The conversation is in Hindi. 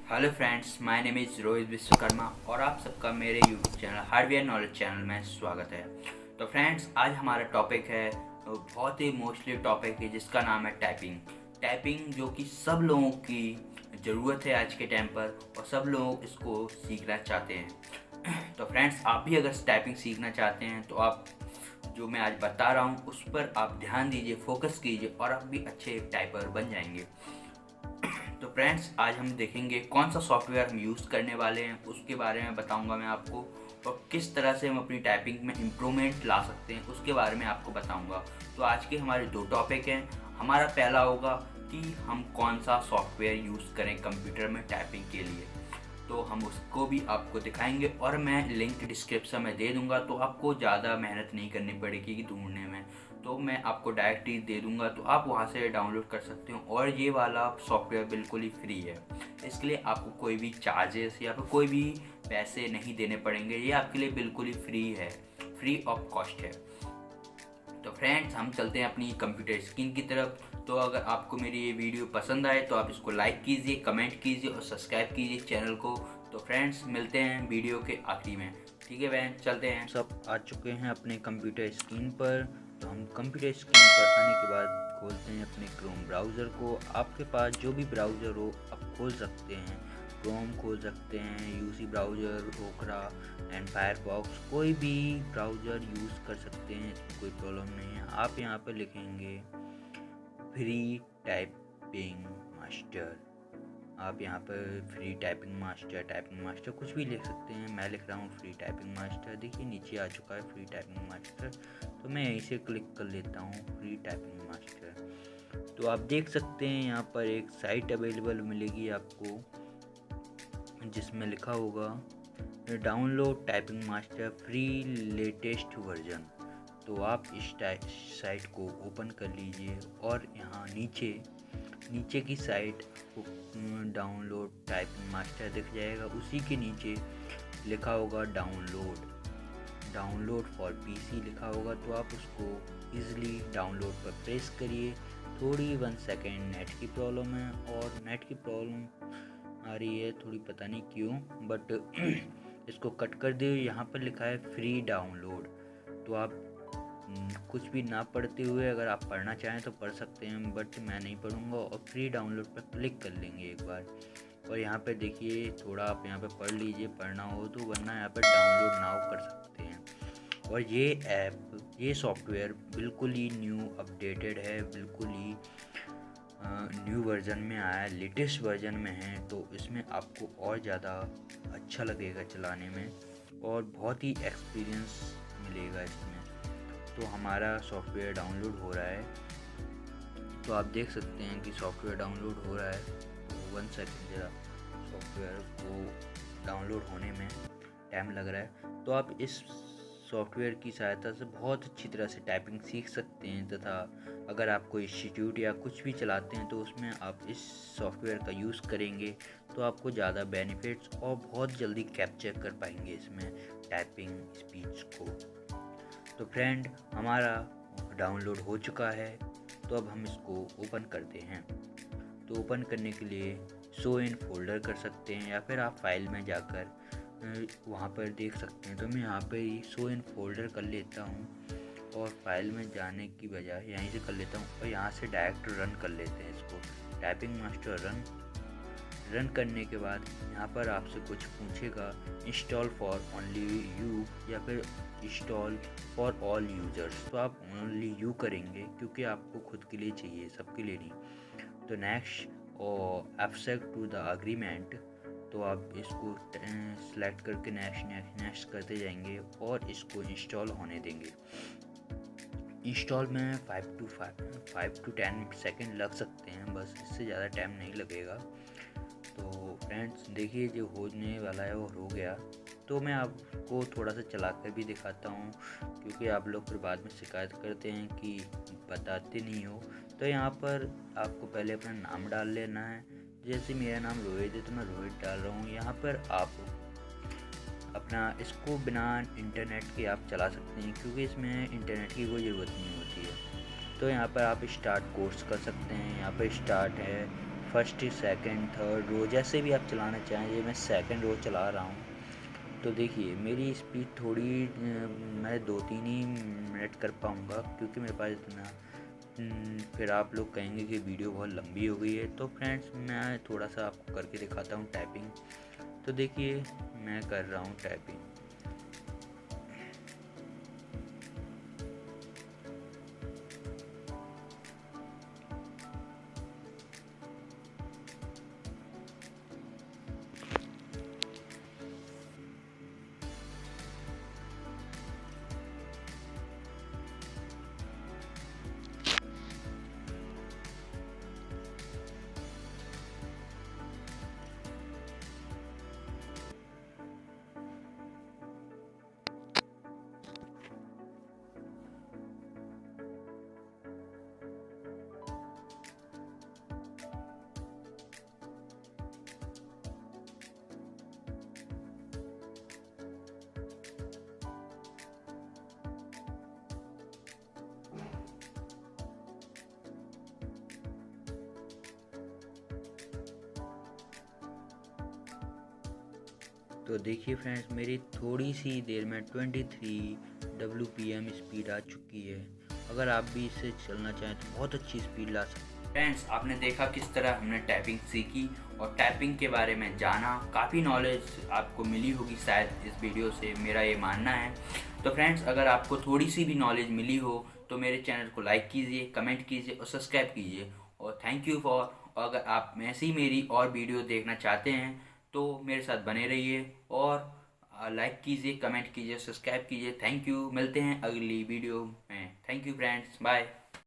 Hello friends, my name is Rohit Vishwakarma और आप सबका मेरे YouTube channel hardware knowledge channel में स्वागत है। तो फ्रेंड्स, आज हमारा टॉपिक है बहुत ही मोस्टली टॉपिक है जिसका नाम है टाइपिंग। टाइपिंग जो कि सब लोगों की ज़रूरत है आज के टाइम पर और सब लोग इसको सीखना चाहते हैं। तो फ्रेंड्स, आप भी अगर टाइपिंग सीखना चाहते हैं तो आप जो मैं आज बता रहा हूँ उस पर आप ध्यान दीजिए, फोकस कीजिए और आप भी अच्छे टाइपर बन जाएंगे। तो फ्रेंड्स, आज हम देखेंगे कौन सा सॉफ्टवेयर हम यूज़ करने वाले हैं, उसके बारे में बताऊंगा मैं आपको, और किस तरह से हम अपनी टाइपिंग में इम्प्रूवमेंट ला सकते हैं उसके बारे में आपको बताऊंगा। तो आज के हमारे दो टॉपिक हैं। हमारा पहला होगा कि हम कौन सा सॉफ्टवेयर यूज़ करें कंप्यूटर में टाइपिंग के लिए, तो हम उसको भी आपको दिखाएंगे और मैं लिंक डिस्क्रिप्शन में दे दूंगा, तो आपको ज़्यादा मेहनत नहीं करनी पड़ेगी ढूंढने में। तो मैं आपको डायरेक्ट ही दे दूंगा, तो आप वहां से डाउनलोड कर सकते हो और ये वाला सॉफ्टवेयर बिल्कुल ही फ्री है। इसके लिए आपको कोई भी चार्जेस या फिर कोई भी पैसे नहीं देने पड़ेंगे। ये आपके लिए बिल्कुल ही फ्री है, फ्री ऑफ कॉस्ट है। तो फ्रेंड्स, हम चलते हैं अपनी कंप्यूटर स्क्रीन की तरफ। तो अगर आपको मेरी ये वीडियो पसंद आए तो आप इसको लाइक कीजिए, कमेंट कीजिए और सब्सक्राइब कीजिए चैनल को। तो फ्रेंड्स, मिलते हैं वीडियो के आखिरी में। ठीक है बहन, चलते हैं। सब आ चुके हैं अपने कंप्यूटर स्क्रीन पर। तो हम कंप्यूटर स्क्रीन पर आने के बाद खोलते हैं अपने क्रोम ब्राउज़र को। आपके पास जो भी ब्राउज़र हो आप खोल सकते हैं। क्रोम खोल सकते हैं, यूसी ब्राउज़र, ओकरा एंड फायरफॉक्स, कोई भी ब्राउज़र यूज़ कर सकते हैं, इसमें कोई प्रॉब्लम नहीं है। आप यहाँ पर लिखेंगे फ्री टाइपिंग मास्टर। आप यहाँ पर फ्री टाइपिंग मास्टर कुछ भी लिख सकते हैं। मैं लिख रहा हूँ फ्री टाइपिंग मास्टर। देखिए नीचे आ चुका है फ्री टाइपिंग मास्टर, तो मैं यहीं से क्लिक कर लेता हूँ फ्री टाइपिंग मास्टर। तो आप देख सकते हैं यहाँ पर एक साइट अवेलेबल मिलेगी आपको जिसमें लिखा होगा download typing master free latest version. तो आप इस साइट को ओपन कर लीजिए और यहाँ नीचे की साइट डाउनलोड टाइपिंग मास्टर दिख जाएगा। उसी के नीचे लिखा होगा डाउनलोड फॉर पीसी लिखा होगा, तो आप उसको इजीली डाउनलोड पर प्रेस करिए। थोड़ी 1 सेकेंड नेट की प्रॉब्लम है और नेट की प्रॉब्लम आ रही है थोड़ी, पता नहीं क्यों, बट इसको कट कर दिए। यहाँ पर लिखा है फ्री डाउनलोड। तो आप कुछ भी ना पढ़ते हुए अगर आप पढ़ना चाहें तो पढ़ सकते हैं, बट मैं नहीं पढ़ूंगा और फ्री डाउनलोड पर क्लिक कर लेंगे एक बार। और यहाँ पे देखिए थोड़ा आप यहाँ पे पढ़ लीजिए, पढ़ना हो तो, वरना यहाँ पर डाउनलोड नाउ कर सकते हैं। और ये सॉफ्टवेयर बिल्कुल ही न्यू अपडेटेड है, बिल्कुल ही न्यू वर्जन में आया है, लेटेस्ट वर्जन में है। तो इसमें आपको और ज़्यादा अच्छा लगेगा चलाने में और बहुत ही एक्सपीरियंस मिलेगा इसमें। तो हमारा सॉफ्टवेयर डाउनलोड हो रहा है, तो आप देख सकते हैं कि सॉफ्टवेयर डाउनलोड हो रहा है। तो 1 सेकेंड ज़रा सॉफ्टवेयर को डाउनलोड होने में टाइम लग रहा है। तो आप इस सॉफ्टवेयर की सहायता से बहुत अच्छी तरह से टाइपिंग सीख सकते हैं, तथा अगर आप कोई इंस्टीट्यूट या कुछ भी चलाते हैं तो उसमें आप इस सॉफ्टवेयर का यूज़ करेंगे तो आपको ज़्यादा बेनिफिट्स और बहुत जल्दी कैप्चर कर पाएंगे इसमें टाइपिंग स्पीच को। तो फ्रेंड, हमारा डाउनलोड हो चुका है, तो अब हम इसको ओपन करते हैं। तो ओपन करने के लिए शो इन फोल्डर कर सकते हैं या फिर आप फाइल में जाकर वहाँ पर देख सकते हैं। तो मैं यहाँ पे ही शो इन फोल्डर कर लेता हूँ और फाइल में जाने की बजाय यहीं से कर लेता हूँ और यहाँ से डायरेक्ट रन कर लेते हैं इसको। टाइपिंग मास्टर रन करने के बाद यहाँ पर आपसे कुछ पूछेगा, इंस्टॉल फॉर ओनली यू या फिर इंस्टॉल फॉर ऑल यूजर्स। तो आप ओनली यू करेंगे क्योंकि आपको खुद के लिए चाहिए, सबके लिए नहीं। तो नेक्स्ट और एक्सेप्ट टू द एग्रीमेंट, तो आप इसको सेलेक्ट करके नेक्स्ट करते जाएंगे और इसको इंस्टॉल होने देंगे। इंस्टॉल में 5 to 10 सेकेंड लग सकते हैं, बस इससे ज़्यादा टाइम नहीं लगेगा। तो फ्रेंड्स देखिए, जो होने वाला है वो हो गया। तो मैं आपको थोड़ा सा चला कर भी दिखाता हूँ, क्योंकि आप लोग फिर बाद में शिकायत करते हैं कि बताते नहीं हो। तो यहाँ पर आपको पहले अपना नाम डाल लेना है। जैसे मेरा नाम रोहित है तो मैं रोहित डाल रहा हूँ। यहाँ पर आप अपना इसको बिना इंटरनेट के आप चला सकते हैं, क्योंकि इसमें इंटरनेट की कोई ज़रूरत नहीं होती है। तो यहाँ पर आप स्टार्ट कोर्स कर सकते हैं। यहाँ पर स्टार्ट है फर्स्ट, सेकंड, थर्ड रो जैसे भी आप चलाना चाहें। ये मैं सेकंड रो चला रहा हूँ। तो देखिए मेरी स्पीड थोड़ी मैं 2-3 ही मिनट कर पाऊँगा क्योंकि मेरे पास इतना फिर आप लोग कहेंगे कि वीडियो बहुत लंबी हो गई है। तो फ्रेंड्स मैं थोड़ा सा आपको करके दिखाता हूँ टाइपिंग। तो देखिए मैं कर रहा हूँ टाइपिंग। तो देखिए फ्रेंड्स मेरी थोड़ी सी देर में 23 WPM स्पीड आ चुकी है। अगर आप भी इससे चलना चाहें तो बहुत अच्छी स्पीड ला सकते हैं। फ्रेंड्स आपने देखा किस तरह हमने टाइपिंग सीखी और टाइपिंग के बारे में जाना। काफ़ी नॉलेज आपको मिली होगी शायद इस वीडियो से, मेरा ये मानना है। तो फ्रेंड्स अगर आपको थोड़ी सी भी नॉलेज मिली हो तो मेरे चैनल को लाइक कीजिए, कमेंट कीजिए और सब्सक्राइब कीजिए। और थैंक यू फॉर। अगर आप ऐसी मेरी और वीडियो देखना चाहते हैं तो मेरे साथ बने रहिए और लाइक कीजिए, कमेंट कीजिए, सब्सक्राइब कीजिए। Thank you. मिलते हैं अगली वीडियो में। Thank you friends, bye.